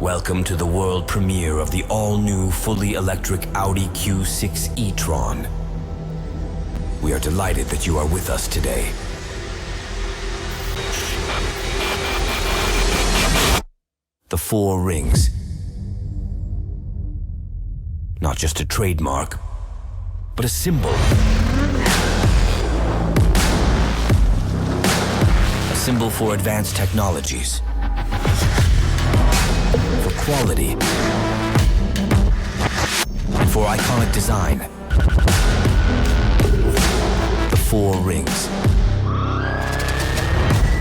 Welcome to the world premiere of the all-new, fully electric Audi Q6 e-tron. We are delighted that you are with us today. The four rings. Not just a trademark, but a symbol. A symbol for advanced technologies. For quality. And for iconic design. The four rings.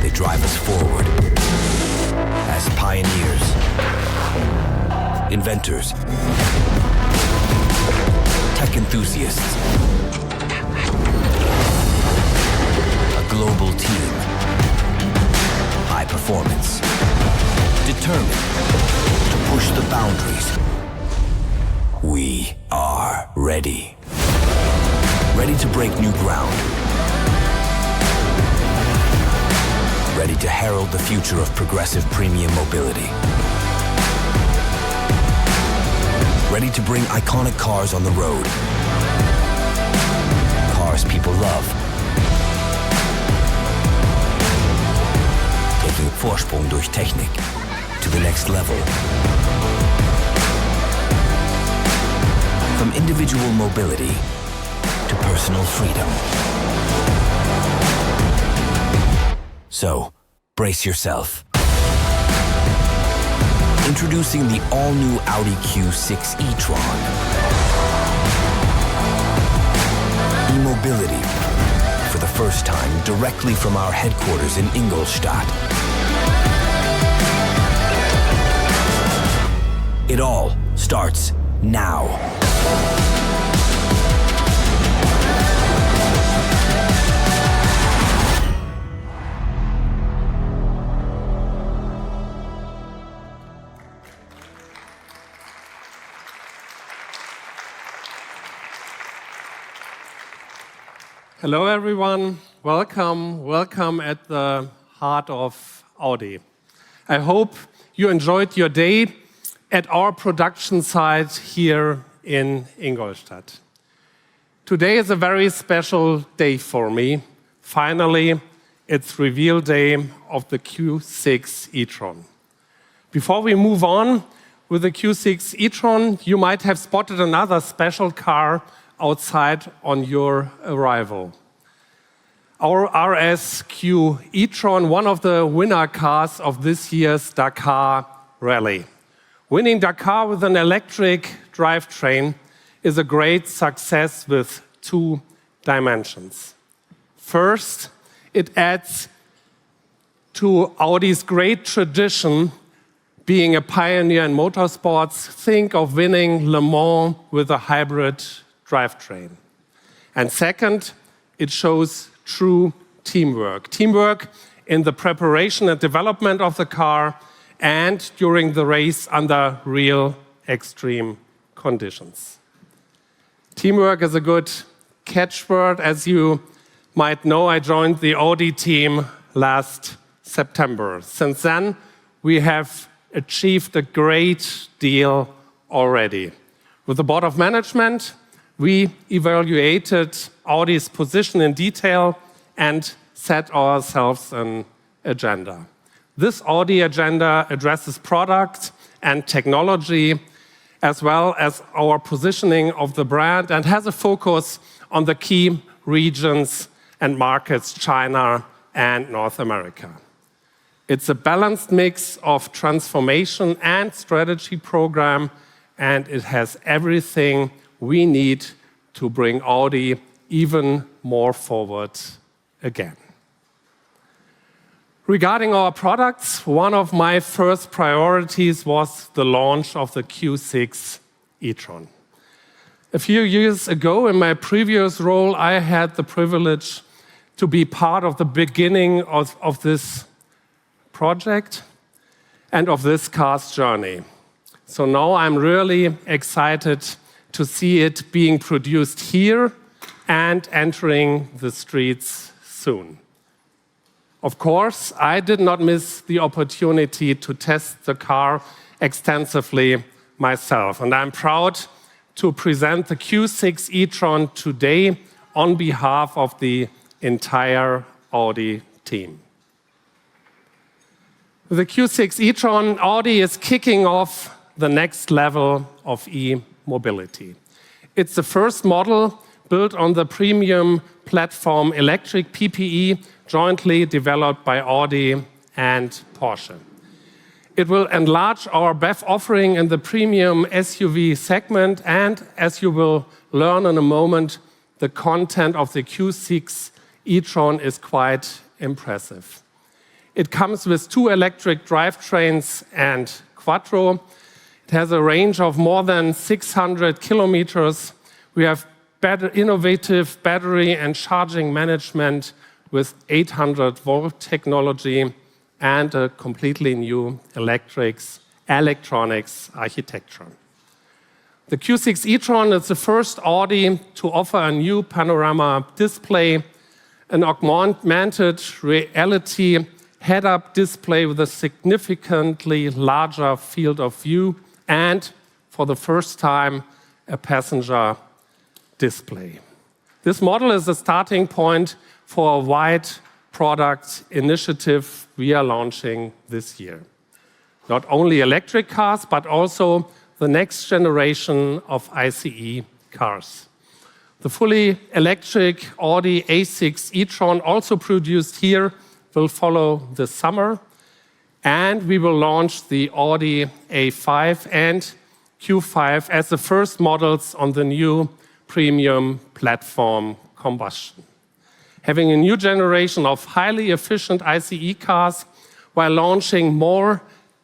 They drive us forward. As pioneers. Inventors. Tech enthusiasts. A global team. High performance. Determined to push the boundaries. We are ready. Ready to break new ground. Ready to herald the future of progressive premium mobility. Ready to bring iconic cars on the road. Cars people love. Taking Vorsprung durch Technik to the next level. From individual mobility to personal freedom. So, brace yourself. Introducing the all-new Audi Q6 e-tron. E-mobility, for the first time, directly from our headquarters in Ingolstadt. It all starts now. Hello everyone, welcome at the heart of Audi. I hope you enjoyed your day at our production site here in Ingolstadt. Today is a very special day for me. Finally, it's reveal day of the Q6 e-tron. Before we move on with the Q6 e-tron, you might have spotted another special car outside on your arrival. Our RSQ e-tron, one of the winner cars of this year's Dakar Rally. Winning Dakar with an electric drivetrain is a great success with two dimensions. First, it adds to Audi's great tradition being a pioneer in motorsports. Think of winning Le Mans with a hybrid drivetrain. And second, it shows true teamwork. Teamwork in the preparation and development of the car and during the race under real extreme conditions. Teamwork is a good catchword. As you might know, I joined the Audi team last September. Since then, we have achieved a great deal already. With the board of management, we evaluated Audi's position in detail and set ourselves an agenda. This Audi agenda addresses product and technology, as well as our positioning of the brand, and has a focus on the key regions and markets, China and North America. It's a balanced mix of transformation and strategy program, and it has everything we need to bring Audi even more forward again. Regarding our products, one of my first priorities was the launch of the Q6 e-tron. A few years ago, in my previous role, I had the privilege to be part of the beginning of this project and of this car's journey. So now I'm really excited to see it being produced here and entering the streets soon. Of course, I did not miss the opportunity to test the car extensively myself. And I'm proud to present the Q6 e-tron today on behalf of the entire Audi team. With the Q6 e-tron, Audi is kicking off the next level of e-mobility. It's the first model built on the premium platform electric PPE, jointly developed by Audi and Porsche. It will enlarge our BEV offering in the premium SUV segment, and as you will learn in a moment, the content of the Q6 e-tron is quite impressive. It comes with 2 electric drivetrains and quattro. It has a range of more than 600 kilometers. We have better innovative battery and charging management with 800-volt technology and a completely new electronics architecture. The Q6 e-tron is the first Audi to offer a new panorama display, an augmented reality head-up display with a significantly larger field of view, and for the first time, a passenger display. This model is the starting point for a wide product initiative we are launching this year. Not only electric cars, but also the next generation of ICE cars. The fully electric Audi A6 e-tron, also produced here, will follow this summer, and we will launch the Audi A5 and Q5 as the first models on the new premium platform combustion. Having a new generation of highly efficient ICE cars while launching more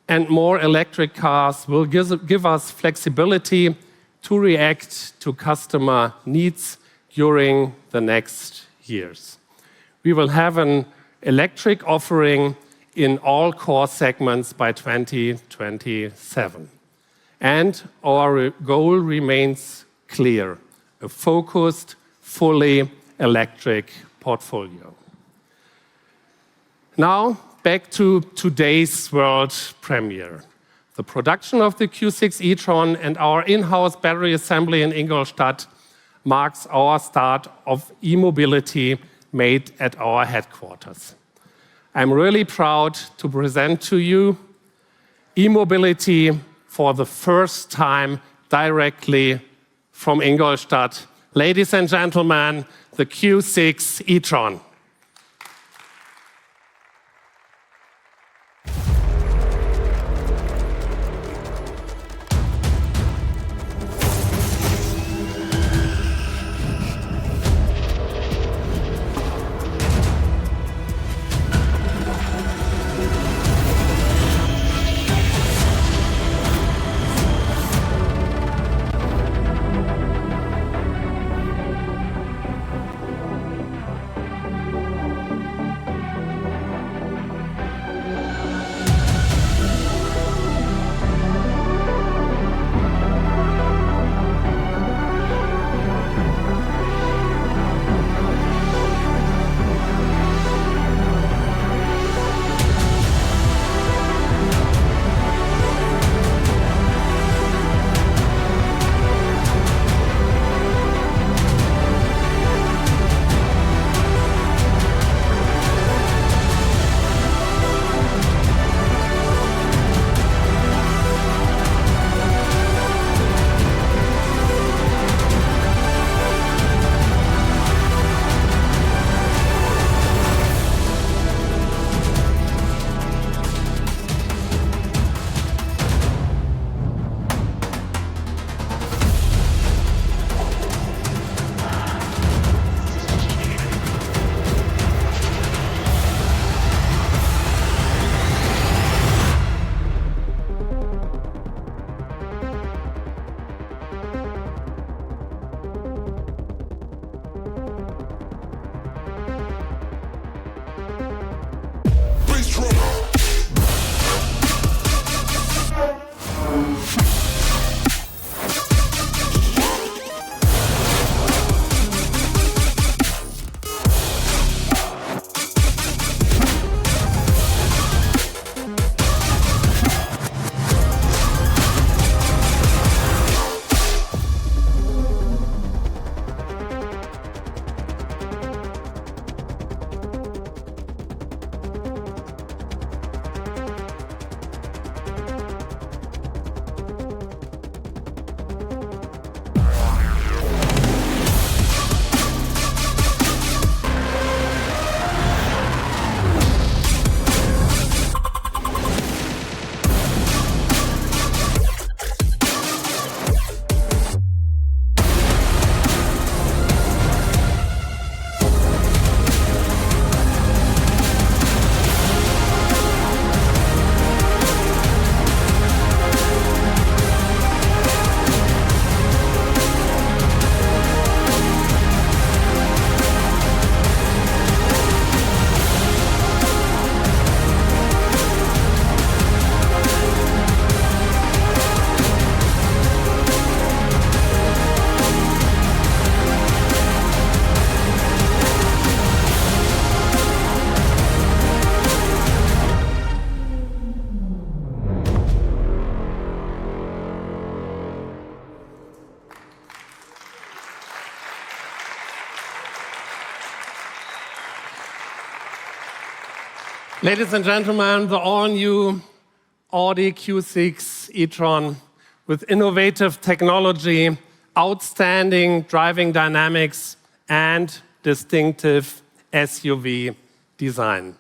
and more electric cars will give us flexibility to react to customer needs during the next years. We will have an electric offering in all core segments by 2027. And our goal remains clear: a focused, fully electric portfolio. Now, back to today's world premiere. The production of the Q6 e-tron and our in-house battery assembly in Ingolstadt marks our start of e-mobility made at our headquarters. I'm really proud to present to you e-mobility for the first time directly from Ingolstadt. Ladies and gentlemen, the Q6 e-tron. Ladies and gentlemen, the all-new Audi Q6 e-tron with innovative technology, outstanding driving dynamics, and distinctive SUV design.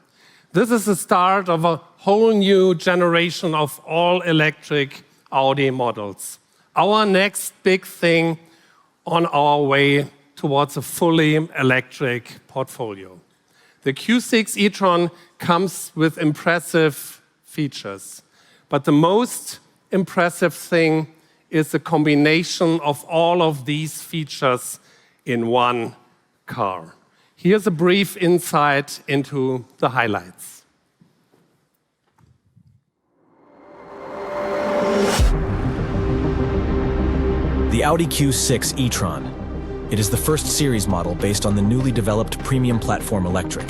This is the start of a whole new generation of all-electric Audi models. Our next big thing on our way towards a fully electric portfolio. The Q6 e-tron comes with impressive features, but the most impressive thing is the combination of all of these features in one car. Here's a brief insight into the highlights. The Audi Q6 e-tron. It is the first series model based on the newly developed premium platform electric.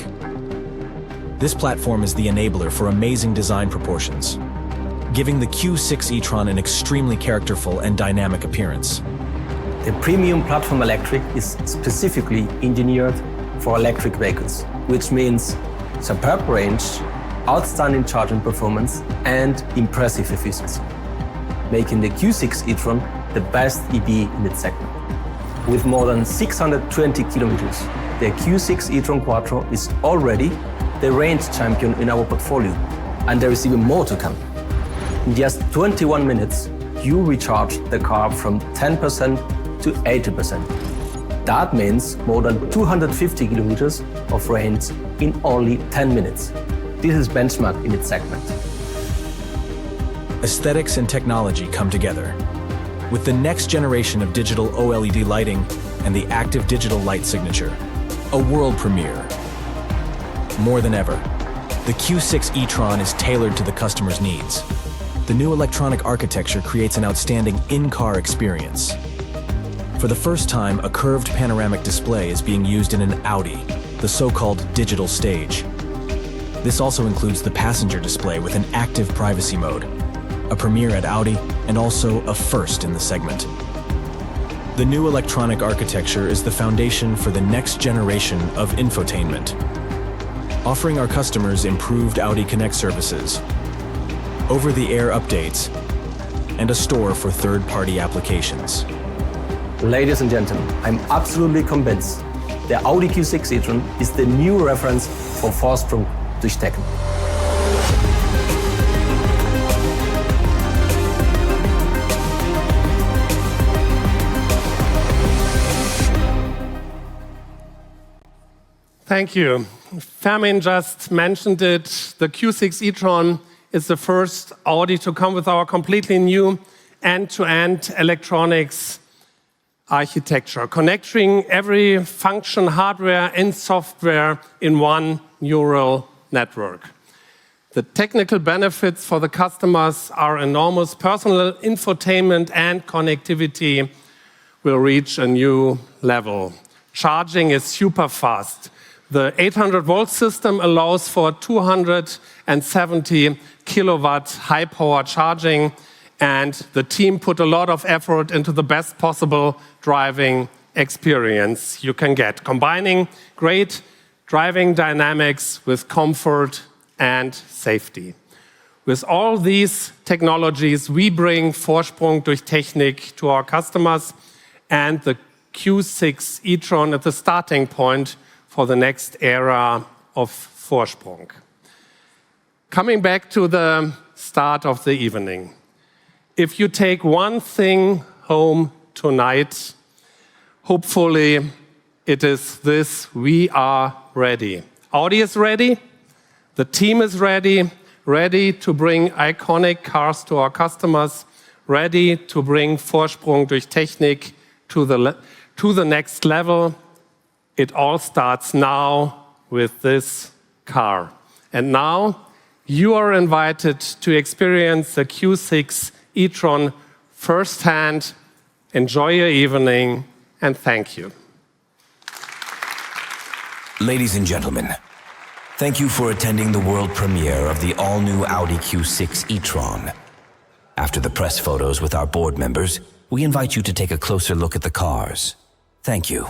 This platform is the enabler for amazing design proportions, giving the Q6 e-tron an extremely characterful and dynamic appearance. The premium platform electric is specifically engineered for electric vehicles, which means superb range, outstanding charging performance, and impressive efficiency, making the Q6 e-tron the best EV in its segment. With more than 620 kilometers, the Q6 e-tron Quattro is already the range champion in our portfolio, and there is even more to come. In just 21 minutes, you recharge the car from 10% to 80%. That means more than 250 kilometers of range in only 10 minutes. This is benchmark in its segment. Aesthetics and technology come together. With the next generation of digital OLED lighting and the active digital light signature, a world premiere. More than ever, the Q6 e-tron is tailored to the customer's needs. The new electronic architecture creates an outstanding in-car experience. For the first time, a curved panoramic display is being used in an Audi, the so-called digital stage. This also includes the passenger display with an active privacy mode, a premiere at Audi, and also a first in the segment. The new electronic architecture is the foundation for the next generation of infotainment, offering our customers improved Audi Connect services, over-the-air updates, and a store for third-party applications. Ladies and gentlemen, I'm absolutely convinced the Audi Q6 e-tron is the new reference for Vorsprung durch Technik. Thank you. Fermin just mentioned it. The Q6 e-tron is the first Audi to come with our completely new end-to-end electronics architecture, connecting every function, hardware and software in one neural network. The technical benefits for the customers are enormous. Personal infotainment and connectivity will reach a new level. Charging is super fast. The 800-volt system allows for 270 kilowatt high-power charging, and the team put a lot of effort into the best possible driving experience you can get, combining great driving dynamics with comfort and safety. With all these technologies, we bring Vorsprung durch Technik to our customers, and the Q6 e-tron at the starting point for the next era of Vorsprung. Coming back to the start of the evening, if you take one thing home tonight, hopefully it is this: we are ready. Audi is ready, the team is ready, ready to bring iconic cars to our customers, ready to bring Vorsprung durch Technik to the next level. It all starts now with this car. And now you are invited to experience the Q6 e-tron firsthand. Enjoy your evening, and thank you. Ladies and gentlemen, thank you for attending the world premiere of the all-new Audi Q6 e-tron. After the press photos with our board members, we invite you to take a closer look at the cars. Thank you.